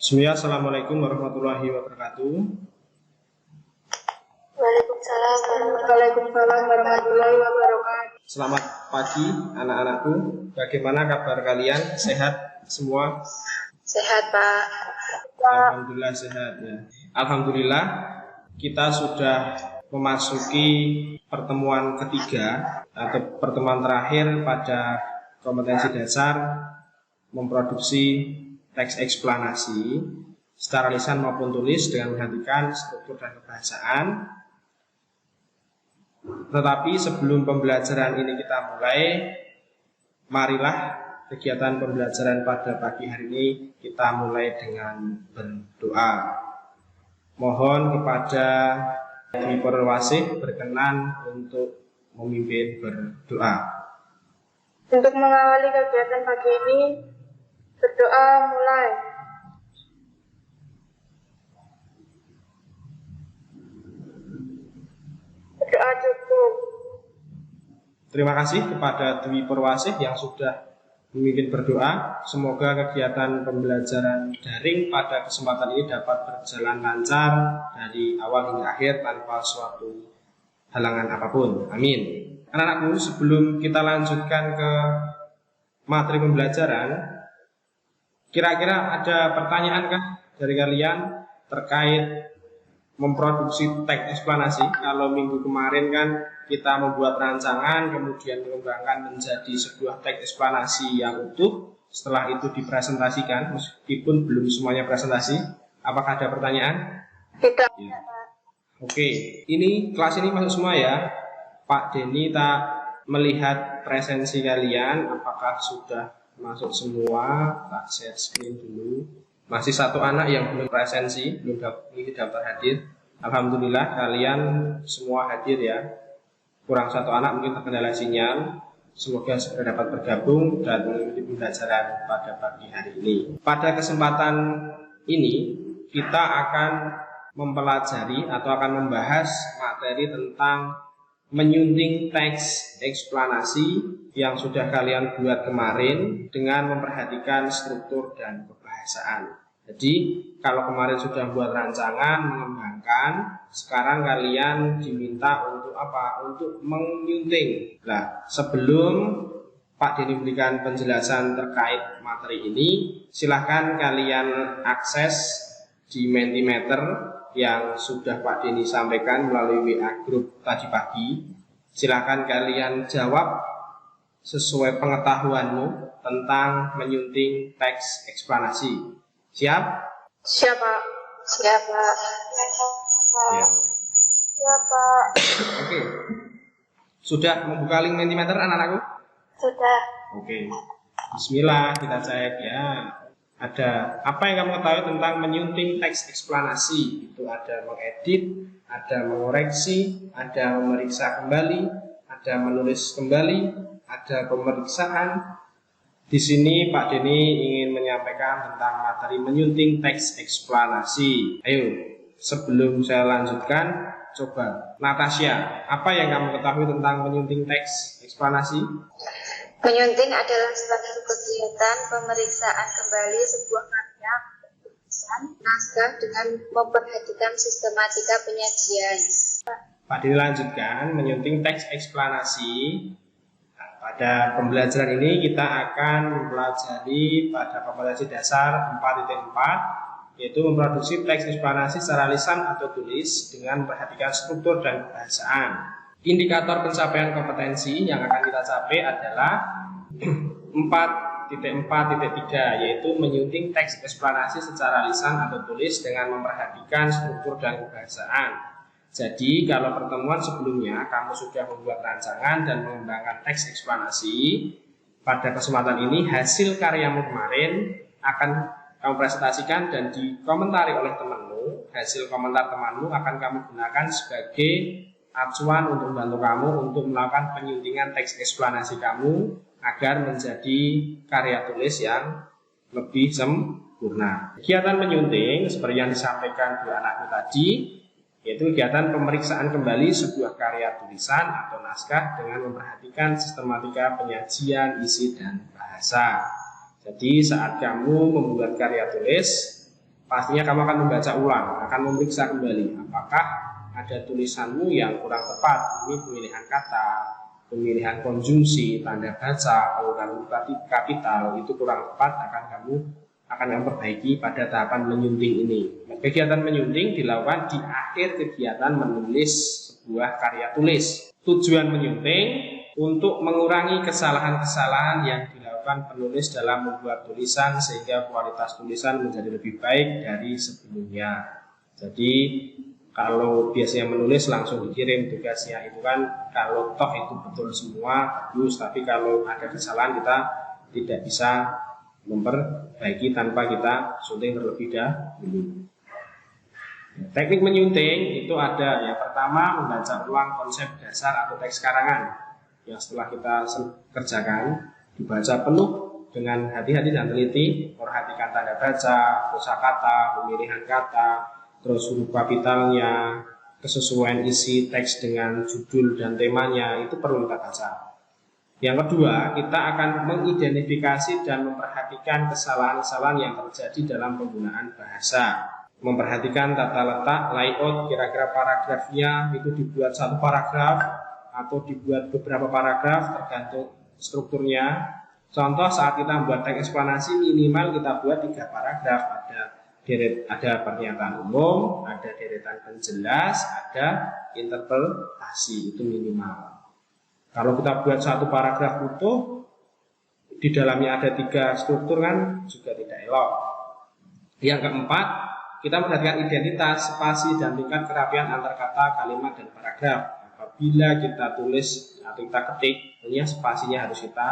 Bismillah, Assalamualaikum warahmatullahi wabarakatuh. Waalaikumsalam warahmatullahi wabarakatuh. Selamat pagi anak-anakku. Bagaimana kabar kalian? Sehat semua? Sehat, Pak. Alhamdulillah sehat ya. Alhamdulillah kita sudah memasuki pertemuan ketiga atau pertemuan terakhir pada kompetensi dasar memproduksi teks eksplanasi secara lisan maupun tulis dengan memperhatikan struktur dan kebahasaan. Tetapi sebelum pembelajaran ini kita mulai, marilah kegiatan pembelajaran pada pagi hari ini kita mulai dengan berdoa. Mohon kepada Dwi Purwasih berkenan untuk memimpin berdoa. Untuk mengawali kegiatan pagi ini, berdoa mulai. Berdoa cukup. Terima kasih kepada Dwi Purwasih yang sudah memimpin berdoa. Semoga kegiatan pembelajaran daring pada kesempatan ini dapat berjalan lancar dari awal hingga akhir tanpa suatu halangan apapun. Amin. Anak-anakku, sebelum kita lanjutkan ke materi pembelajaran, kira-kira ada pertanyaan kah dari kalian terkait memproduksi teks eksplanasi? Kalau minggu kemarin kan kita membuat rancangan, kemudian mengembangkan menjadi sebuah teks eksplanasi yang utuh. Setelah itu dipresentasikan, meskipun belum semuanya presentasi. Apakah ada pertanyaan? Tidak. Ya. Oke, ini kelas ini masuk semua ya. Pak Denny tak melihat presensi kalian, apakah sudah masuk semua? Tak share screen dulu. Masih satu anak yang belum presensi, belum daftar hadir. Alhamdulillah kalian semua hadir ya. Kurang satu anak mungkin terkendala sinyal. Semoga segera dapat bergabung dan mengikuti pembelajaran pada pagi hari ini. Pada kesempatan ini kita akan mempelajari atau akan membahas materi tentang menyunting teks eksplanasi yang sudah kalian buat kemarin dengan memperhatikan struktur dan kebahasaan. Jadi kalau kemarin sudah buat rancangan, mengembangkan, sekarang kalian diminta untuk apa? Untuk menyunting. Nah, sebelum Pak Denny berikan penjelasan terkait materi ini, silahkan kalian akses di Mentimeter yang sudah Pak Denny sampaikan melalui WA Group tadi pagi. Silakan kalian jawab sesuai pengetahuanmu tentang menyunting teks eksplanasi. Siap? Siap, Pak. Siap, Pak. Ya. Siap, Pak. Oke. Sudah membuka link Mentimeter anak-anakku? Sudah. Oke. Bismillah, kita cek ya. Ada apa yang kamu ketahui tentang menyunting teks eksplanasi? Itu ada mengedit, ada mengoreksi, ada memeriksa kembali, ada menulis kembali, ada pemeriksaan. Di sini Pak Denny ingin menyampaikan tentang materi menyunting teks eksplanasi. Ayo, sebelum saya lanjutkan, coba Natasha, apa yang kamu ketahui tentang menyunting teks eksplanasi? Menyunting adalah suatu kegiatan pemeriksaan kembali sebuah karya tulisan naskah dengan memperhatikan sistematika penyajian. Pak Denny lanjutkan, menyunting teks eksplanasi. Nah, pada pembelajaran ini kita akan mempelajari pada kompetensi dasar 4.4, yaitu memproduksi teks eksplanasi secara lisan atau tulis dengan memperhatikan struktur dan kebahasaan. Indikator pencapaian kompetensi yang akan kita capai adalah 4.4.3, yaitu menyunting teks eksplanasi secara lisan atau tulis dengan memperhatikan struktur dan kebahasaan. Jadi kalau pertemuan sebelumnya kamu sudah membuat rancangan dan mengembangkan teks eksplanasi, pada kesempatan ini hasil karyamu kemarin akan kamu presentasikan dan dikomentari oleh temanmu. Hasil komentar temanmu akan kamu gunakan sebagai acuan untuk membantu kamu untuk melakukan penyuntingan teks eksplanasi kamu agar menjadi karya tulis yang lebih sempurna. Kegiatan menyunting seperti yang disampaikan dua anakku tadi, yaitu kegiatan pemeriksaan kembali sebuah karya tulisan atau naskah dengan memperhatikan sistematika penyajian, isi, dan bahasa. Jadi saat kamu membuat karya tulis, pastinya kamu akan membaca ulang, akan memeriksa kembali apakah ada tulisanmu yang kurang tepat. Ini pemilihan kata, pemilihan konjungsi, tanda baca, penggunaan kapital itu kurang tepat, akan memperbaiki pada tahapan menyunting ini. Kegiatan menyunting dilakukan di akhir kegiatan menulis sebuah karya tulis. Tujuan menyunting untuk mengurangi kesalahan-kesalahan yang dilakukan penulis dalam membuat tulisan sehingga kualitas tulisan menjadi lebih baik dari sebelumnya. Jadi kalau biasanya menulis langsung dikirim tugasnya itu kan, kalau toh itu betul semua bagus, tapi kalau ada kesalahan kita tidak bisa memperbaiki tanpa kita sunting terlebih dahulu. Teknik menyunting itu ada, yang pertama membaca ulang konsep dasar atau teks karangan yang setelah kita kerjakan, dibaca penuh dengan hati-hati dan teliti, perhatikan tanda baca, kosakata, pemilihan kata, terus huruf kapitalnya, kesesuaian isi teks dengan judul dan temanya, itu perlu kita baca. Yang kedua, kita akan mengidentifikasi dan memperhatikan kesalahan-kesalahan yang terjadi dalam penggunaan bahasa. Memperhatikan tata letak, layout, kira-kira paragrafnya itu dibuat satu paragraf atau dibuat beberapa paragraf tergantung strukturnya. Contoh, saat kita membuat teks eksplanasi minimal kita buat 3 paragraf. Ada pernyataan umum, ada deretan penjelas, ada interpretasi, itu minimal. Kalau kita buat satu paragraf utuh, di dalamnya ada 3 struktur kan juga tidak elok. Yang keempat, kita memperhatikan identitas, spasi, dan tingkat kerapian antar kata, kalimat, dan paragraf. Apabila kita tulis atau kita ketik, tentunya spasinya harus kita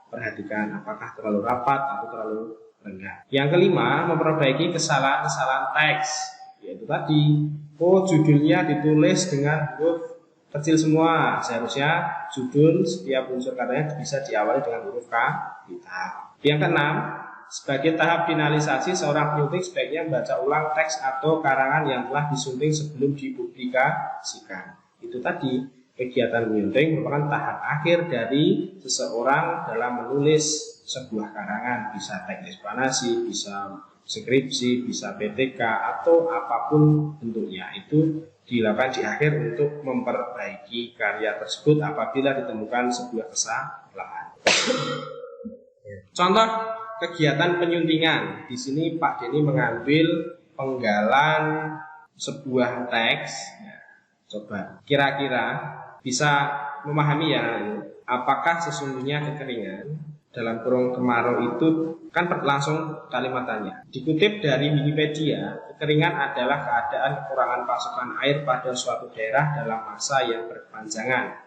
perhatikan apakah terlalu rapat atau terlalu rendah. Yang kelima, memperbaiki kesalahan-kesalahan teks, yaitu tadi, judulnya ditulis dengan huruf kecil semua. Seharusnya judul setiap unsur katanya bisa diawali dengan huruf kapital. Yang keenam, sebagai tahap finalisasi, seorang penyunting sebaiknya membaca ulang teks atau karangan yang telah disunting sebelum dipublikasikan. Itu tadi, kegiatan menyunting merupakan tahap akhir dari seseorang dalam menulis sebuah karangan. Bisa teks eksplanasi, bisa skripsi, bisa PTK, atau apapun bentuknya. Itu dilakukan di akhir untuk memperbaiki karya tersebut apabila ditemukan sebuah kesalahan. Contoh kegiatan penyuntingan. Di sini Pak Denny mengambil penggalan sebuah teks. Coba kira-kira bisa memahami ya, apakah sesungguhnya kekeringan dalam kurung kemarau itu kan langsung kalimatannya. Dikutip dari Wikipedia, kekeringan adalah keadaan kekurangan pasokan air pada suatu daerah dalam masa yang berkepanjangan,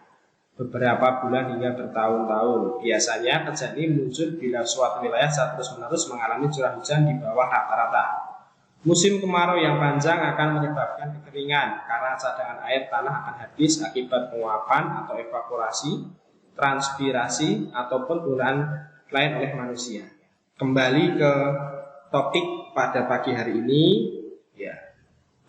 beberapa bulan hingga bertahun-tahun. Biasanya kejadian ini muncul bila suatu wilayah terus-menerus mengalami curah hujan di bawah rata-rata. Musim kemarau yang panjang akan menyebabkan kekeringan karena cadangan air tanah akan habis akibat penguapan atau evaporasi, transpirasi, ataupun penggunaan lain oleh manusia. Kembali ke topik pada pagi hari ini, ya,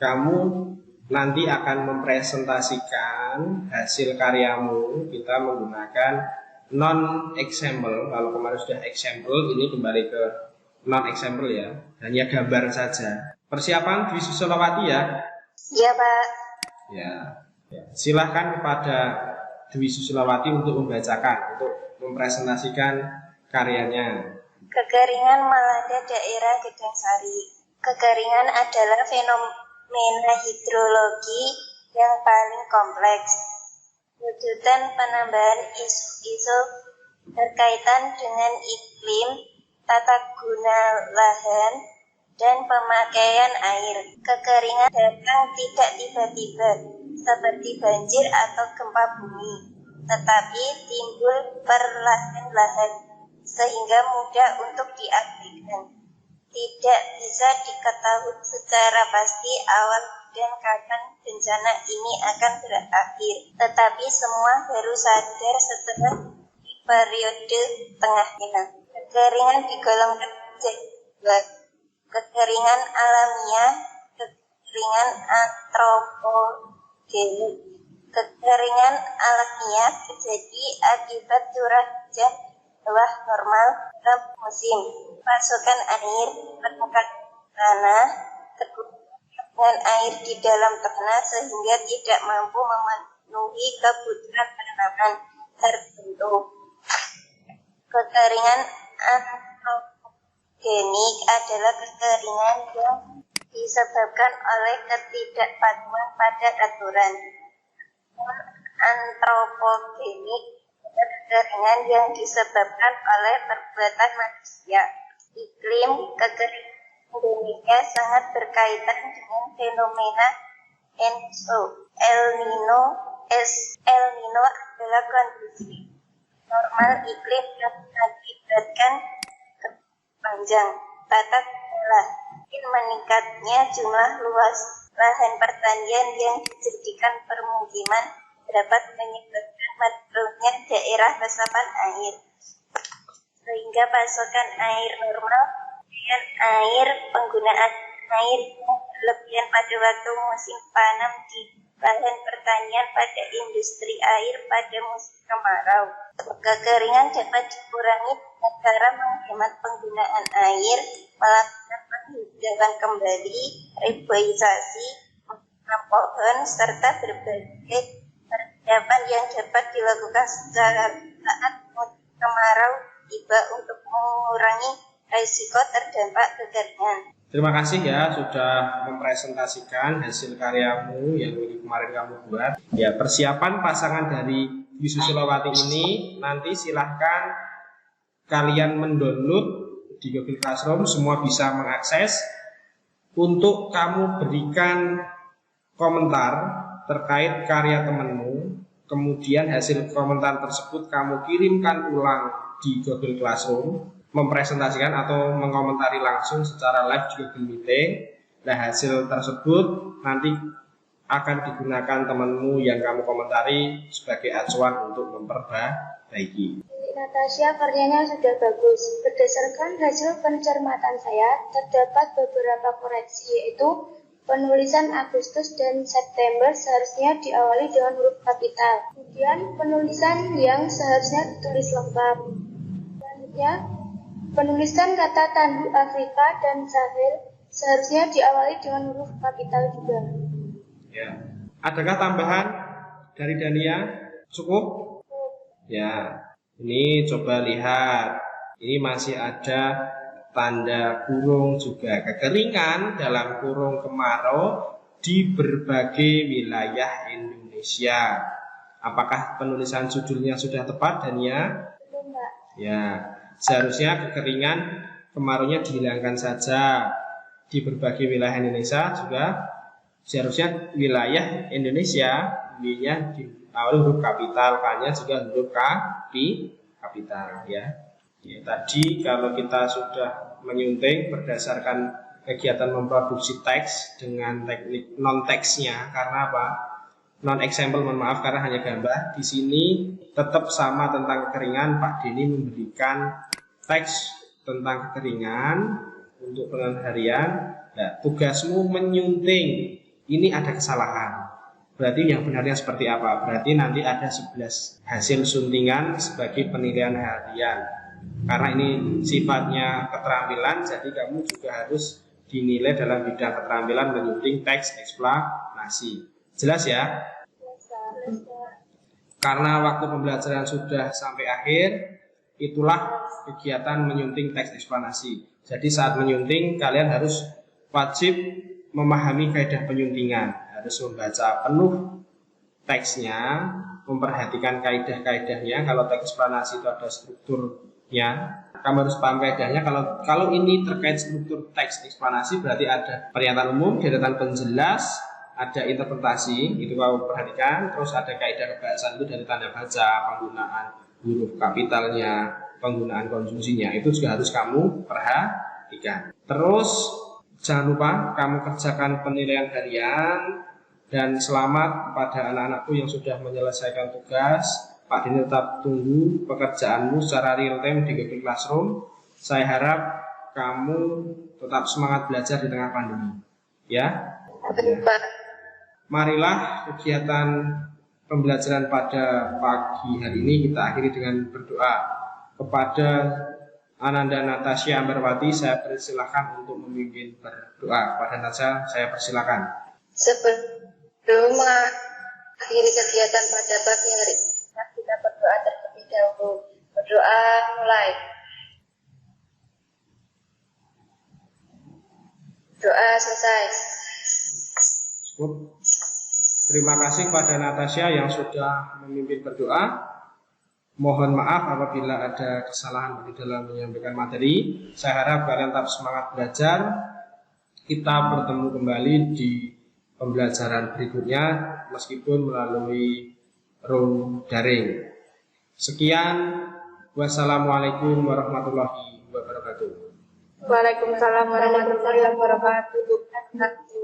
kamu nanti akan mempresentasikan hasil karyamu. Kita menggunakan non-example. Kalau kemarin sudah example, ini kembali ke non-example ya, hanya gambar saja. Persiapan Dwi Susilowati ya? Iya Pak. Ya. Silahkan kepada Dwi Susilowati untuk membacakan, untuk mempresentasikan karyanya. Kekeringan melanda daerah Gedangsari. Kekeringan adalah fenomena hidrologi yang paling kompleks. Wujudkan penambahan isu-isu berkaitan dengan iklim, tata guna lahan, dan pemakaian air. Kekeringan datang tidak tiba-tiba, seperti banjir atau gempa bumi, tetapi timbul perlahan-lahan, sehingga mudah untuk diabaikan. Tidak bisa diketahui secara pasti awal dan kapan bencana ini akan berakhir, tetapi semua baru sadar setelah di periode tengahnya. Kekeringan digolongkan dua: kekeringan alamiah, kekeringan antropogenik. Kekeringan alamiah terjadi akibat curah hujan bawah normal dalam musim, pasokan air, permukaan tanah, dengan air di dalam tanah sehingga tidak mampu memenuhi kebutuhan tanaman tertentu. Kekeringan antrogenik adalah kekeringan yang disebabkan oleh ketidakpatuhan pada aturan. Antropogenik adalah kekeringan yang disebabkan oleh perbuatan manusia. Iklim kekeringan Indonesia sangat berkaitan dengan fenomena El Nino. El Nino adalah kondisi normal iklim yang mengakibatkan panjang batas daerah. Meningkatnya jumlah luas lahan pertanian yang dijadikan permukiman dapat menyebabkan menurunnya daerah resapan air, sehingga pasokan air normal dengan air penggunaan air yang berlebihan pada waktu musim tanam di lahan pertanian pada industri air pada musim kemarau. Kekeringan dapat dikurangi dengan cara menghemat penggunaan air, melakukan penghijauan kembali, reboisasi, menanam pohon, serta berbagai persiapan yang dapat dilakukan saat musim kemarau tiba untuk mengurangi risiko terdampak kekeringan. Terima kasih ya sudah mempresentasikan hasil karyamu yang kemarin kamu buat. Ya, persiapan pasangan dari Dwi Susilowati ini nanti silahkan kalian mendownload di Google Classroom, semua bisa mengakses. Untuk kamu berikan komentar terkait karya temanmu, kemudian hasil komentar tersebut kamu kirimkan ulang di Google Classroom, mempresentasikan atau mengomentari langsung secara live di Google Meeting. Nah, hasil tersebut nanti akan digunakan temanmu yang kamu komentari sebagai acuan untuk memperbaiki. Natasha, karyanya sudah bagus. Berdasarkan hasil pencermatan saya, terdapat beberapa koreksi, yaitu penulisan Agustus dan September seharusnya diawali dengan huruf kapital. Kemudian penulisan yang seharusnya ditulis lengkap. Selanjutnya, penulisan kata tandu Afrika dan Sahel seharusnya diawali dengan huruf kapital juga. Ya. Adakah tambahan dari Dania? Cukup? Ya. Ini coba lihat. Ini masih ada tanda kurung juga. Kekeringan dalam kurung kemarau di berbagai wilayah Indonesia. Apakah penulisan judulnya sudah tepat, Dania? Belum, Mbak. Ya. Seharusnya kekeringan kemaraunya dihilangkan saja. Di berbagai wilayah Indonesia juga seharusnya wilayah Indonesia ininya diawali huruf kapital, K-nya juga huruf kapital ya. Ya. Tadi kalau kita sudah menyunting berdasarkan kegiatan memproduksi teks dengan teknik non teksnya, karena apa? Non example, mohon maaf karena hanya gambar. Di sini tetap sama tentang kekeringan. Pak Denny memberikan teks tentang kekeringan untuk penilaian harian. Nah, tugasmu menyunting. Ini ada kesalahan. Berarti yang benarnya seperti apa? Berarti nanti ada 11 hasil suntingan sebagai penilaian harian. Karena ini sifatnya keterampilan, jadi kamu juga harus dinilai dalam bidang keterampilan menyunting teks eksplanasi. Jelas ya? Karena waktu pembelajaran sudah sampai akhir, itulah kegiatan menyunting teks eksplanasi. Jadi saat menyunting kalian harus wajib memahami kaidah penyuntingan, harus membaca penuh teksnya, memperhatikan kaidah-kaidahnya. Kalau teks eksplanasi itu ada strukturnya, kamu harus paham kaidahnya. Kalau ini terkait struktur teks eksplanasi, berarti ada pernyataan umum, deretan penjelas, ada interpretasi, itu kamu perhatikan. Terus ada kaidah kebahasan, itu dari tanda baca, penggunaan huruf kapitalnya, penggunaan konjungsinya, itu juga harus kamu perhatikan. Terus jangan lupa kamu kerjakan penilaian harian. Dan selamat kepada anak-anakku yang sudah menyelesaikan tugas. Pak Denny tetap tunggu pekerjaanmu secara real time di Google Classroom. Saya harap kamu tetap semangat belajar di tengah pandemi. Ya. Marilah kegiatan pembelajaran pada pagi hari ini kita akhiri dengan berdoa kepada Ananda Natasha Ambarwati, saya persilahkan untuk memimpin berdoa. Pada Natasha, saya persilakan. Sebelum mengakhiri kegiatan pada pagi hari, kita berdoa terlebih dahulu. Berdoa mulai. Doa selesai. Cukup. Terima kasih kepada Natasha yang sudah memimpin berdoa. Mohon maaf apabila ada kesalahan di dalam menyampaikan materi. Saya harap kalian tetap semangat belajar. Kita bertemu kembali di pembelajaran berikutnya meskipun melalui room daring. Sekian. Wassalamualaikum warahmatullahi wabarakatuh. Waalaikumsalam warahmatullahi wabarakatuh.